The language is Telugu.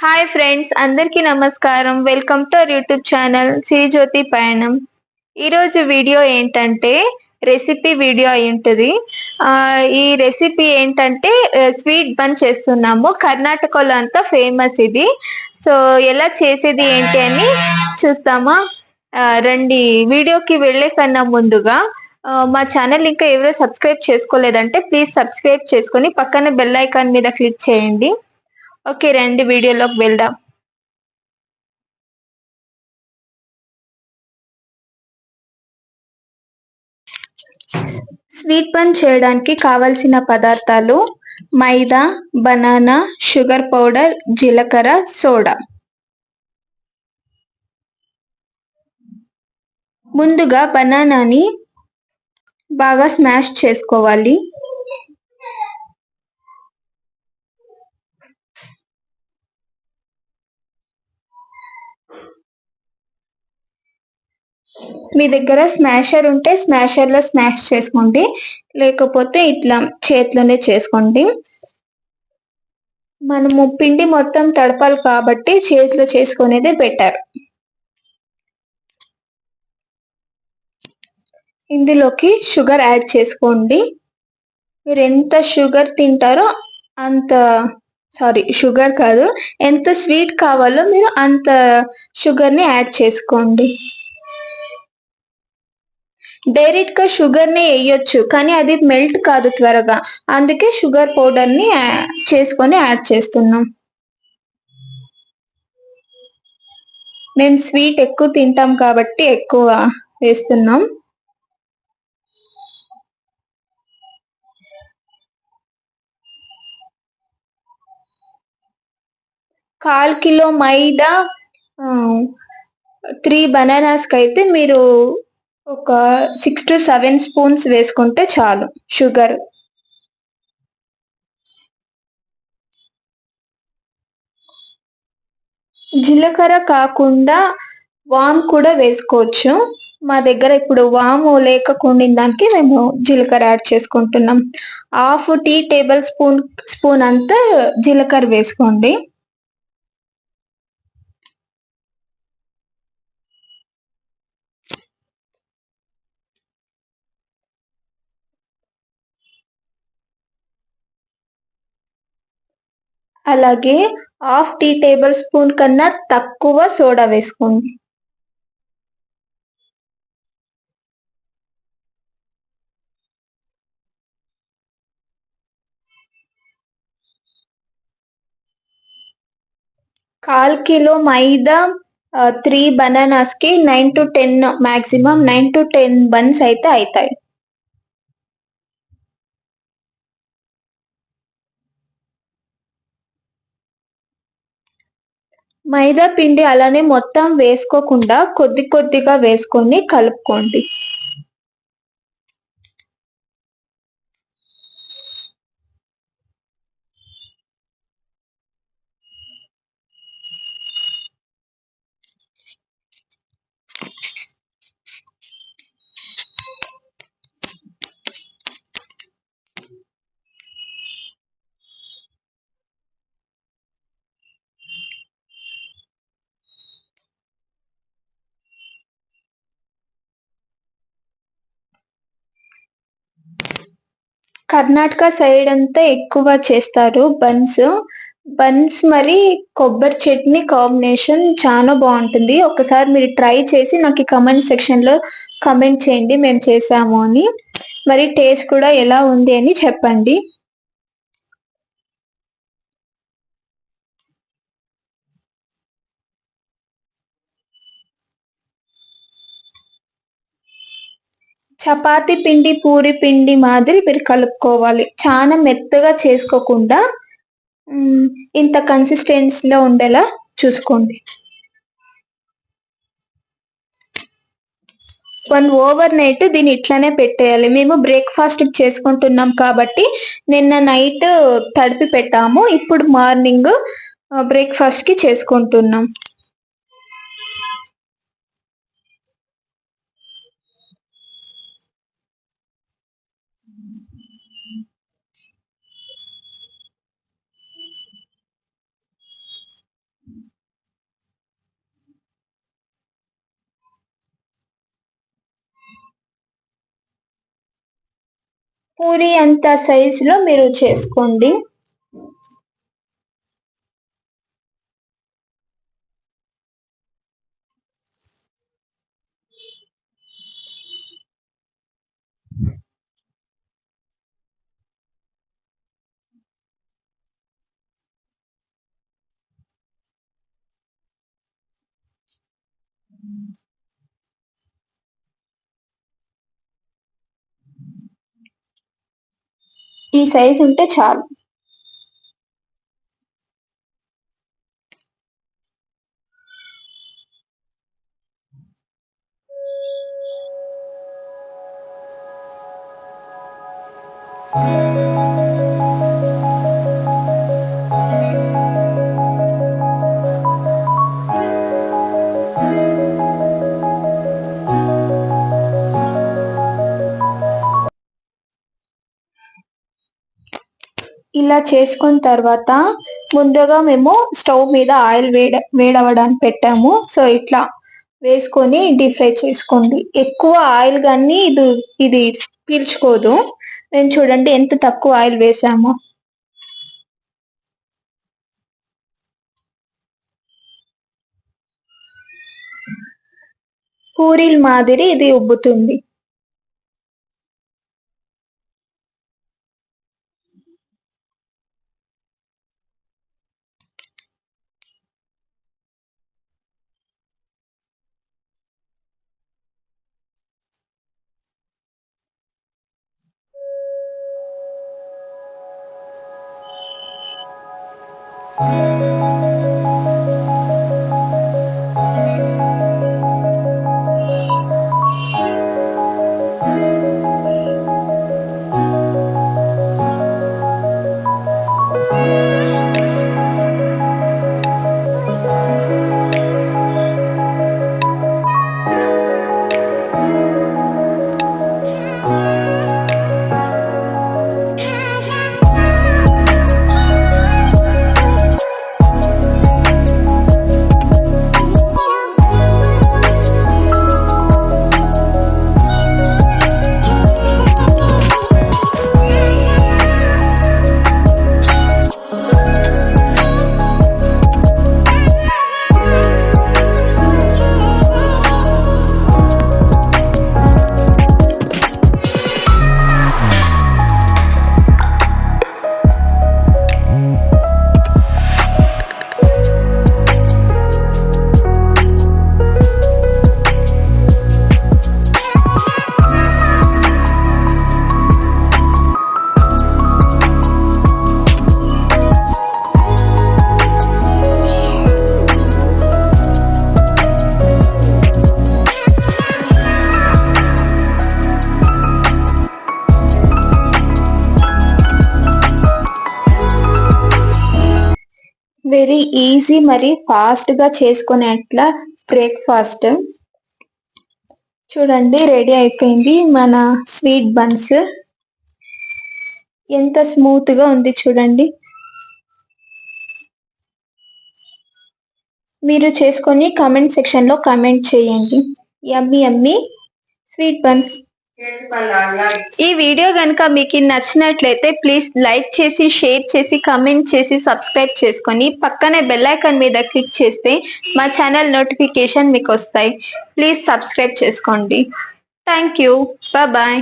హాయ్ ఫ్రెండ్స్, అందరికీ నమస్కారం. Welcome to our YouTube channel Srijyothi Payanam. ఈరోజు వీడియో ఏంటంటే రెసిపీ వీడియో అయి ఉంటుంది. ఈ రెసిపీ ఏంటంటే స్వీట్ బన్ చేస్తున్నాము. కర్ణాటకలో అంతా ఫేమస్ ఇది. సో ఎలా చేసేది ఏంటి అని చూస్తామా? రండి. వీడియోకి వెళ్ళే కన్నా ముందుగా మా ఛానల్ ఇంకా ఎవరో సబ్స్క్రైబ్ చేసుకోలేదంటే ప్లీజ్ సబ్స్క్రైబ్ చేసుకొని పక్కన బెల్ ఐకాన్ మీద క్లిక్ చేయండి. ఓకే, రండి వీడియోలోకి వెళ్దాం. స్వీట్ బన్ చేయడానికి కావలసిన పదార్థాలు: మైదా, బనానా, షుగర్ పౌడర్, జీలకర్ర, సోడా. ముందుగా బనానాని బాగా స్మాష్ చేసుకోవాలి. మీ దగ్గర స్మాషర్ ఉంటే స్మాషర్లో స్మాష్ చేసుకోండి, లేకపోతే ఇట్లా చేతిలోనే చేసుకోండి. మనము పిండి మొత్తం తడపాలి కాబట్టి చేతిలో చేసుకునేదే బెటర్. ఇందులోకి షుగర్ యాడ్ చేసుకోండి. మీరు ఎంత షుగర్ తింటారో అంత షుగర్ కాదు, ఎంత స్వీట్ కావాలో మీరు అంత షుగర్ని యాడ్ చేసుకోండి. డైరెక్ట్గా షుగర్ని వేయొచ్చు, కానీ అది మెల్ట్ కాదు త్వరగా, అందుకే షుగర్ పౌడర్ని చేసుకొని యాడ్ చేస్తున్నాం. మేము స్వీట్ ఎక్కువ తింటాం కాబట్టి ఎక్కువ వేస్తున్నాం. కాల్ కిలో మైదా 3 బనానాస్కి అయితే మీరు ఒక 6 to 7 స్పూన్స్ వేసుకుంటే చాలు షుగర్. జీలకర్ర కాకుండా వామ్ కూడా వేసుకోవచ్చు. మా దగ్గర ఇప్పుడు వాము లేకపోయిందానికి మేము జీలకర్ర యాడ్ చేసుకుంటున్నాం. 1/2 టీ టేబుల్ స్పూన్ అంతా జీలకర్ర వేసుకోండి. అలాగే 1/2 టీ టేబుల్ స్పూన్ కన్నా తక్కువ సోడా వేసుకోండి. కాల్ కిలో మైదా 3 బనానాస్కి 9 to 10 మాక్సిమం 9 to 10 బన్స్ అయితే అవుతాయి. మైదా పిండి అలానే మొత్తం వేసుకోకుండా కొద్ది కొద్దిగా వేసుకొని కలుపుకోండి. కర్ణాటక సైడ్ అంతా ఎక్కువ చేస్తారు బన్స్ మరి కొబ్బరి చట్నీ కాంబినేషన్ చాలా బాగుంటుంది. ఒకసారి మీరు ట్రై చేసి నాకు కమెంట్ సెక్షన్లో కమెంట్ చేయండి మేము చేసాము అని. మరి టేస్ట్ కూడా ఎలా ఉంది అని చెప్పండి. చపాతీ పిండి పూరి పిండి మాదిరి మీరు కలుపుకోవాలి. చాలా మెత్తగా చేసుకోకుండా ఇంత కన్సిస్టెన్సీలో ఉండేలా చూసుకోండి. ఓవర్ నైట్ దీన్ని ఇట్లానే పెట్టేయాలి. మేము బ్రేక్ఫాస్ట్ చేసుకుంటున్నాం కాబట్టి నిన్న నైట్ తడిపి పెట్టాము, ఇప్పుడు మార్నింగ్ బ్రేక్ఫాస్ట్కి చేసుకుంటున్నాం. పూరి అంత సైజులో మీరు చేసుకోండి. ఈ సైజు ఉంటే చాలు. ఇలా చేసుకున్న తర్వాత ముందుగా మేము స్టవ్ మీద ఆయిల్ వేడవడానికి పెట్టాము. సో ఇట్లా వేసుకొని డీప్ ఫ్రై చేసుకోండి. ఎక్కువ ఆయిల్ కానీ ఇది పీల్చుకోదు. మేము చూడండి ఎంత తక్కువ ఆయిల్ వేసామో. పూరీల మాదిరి ఇది ఉబ్బుతుంది. వెరీ ఈజీ మరి ఫాస్ట్ గా చేసుకునేట్లా బ్రేక్ఫాస్ట్. చూడండి రెడీ అయిపోయింది మన స్వీట్ బన్స్. ఎంత స్మూత్ గా ఉంది చూడండి. మీరు చేసుకొని కామెంట్ సెక్షన్ లో కామెంట్ చేయండి. యమ్మీ యమ్మీ స్వీట్ బన్స్. ఈ వీడియో కనుక మీకు నచ్చినట్లయితే ప్లీజ్ లైక్ చేసి, షేర్ చేసి, కామెంట్ చేసి, సబ్స్క్రైబ్ చేసుకొని పక్కనే బెల్ ఐకాన్ మీద క్లిక్ చేస్తే మా ఛానల్ నోటిఫికేషన్ మీకు వస్తాయి. ప్లీజ్ సబ్స్క్రైబ్ చేసుకోండి. Thank you. బాయ్.